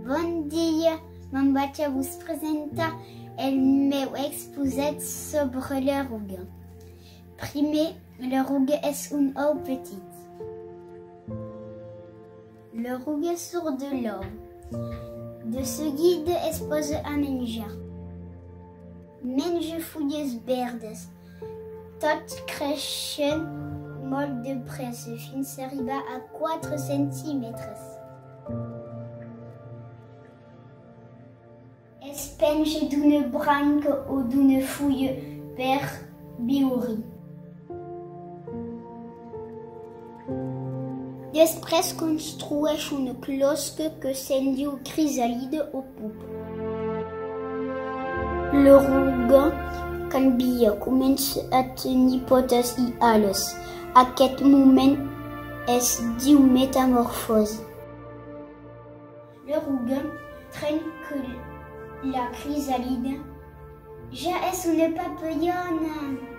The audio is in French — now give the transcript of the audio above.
Bon dia, membaca vos presenta el meu exposet sobre l'eruga. Primer, l'eruga és un ou petit. L'eruga surt de l'ou. De seguida es posa a menjar. Menja fulles verdes, tot creixent molt de pressa fins a arribar a 4 centímetres. Es penja d'una branca o d'una fulla per viure. Després construeix una closca que se'n diu crisalide o pupa. L'eruga canvia, comença a tenir potes i ales. Aquest moment es diu metamorfose. L'eruga trenca la crisalide. Ja és una papallona.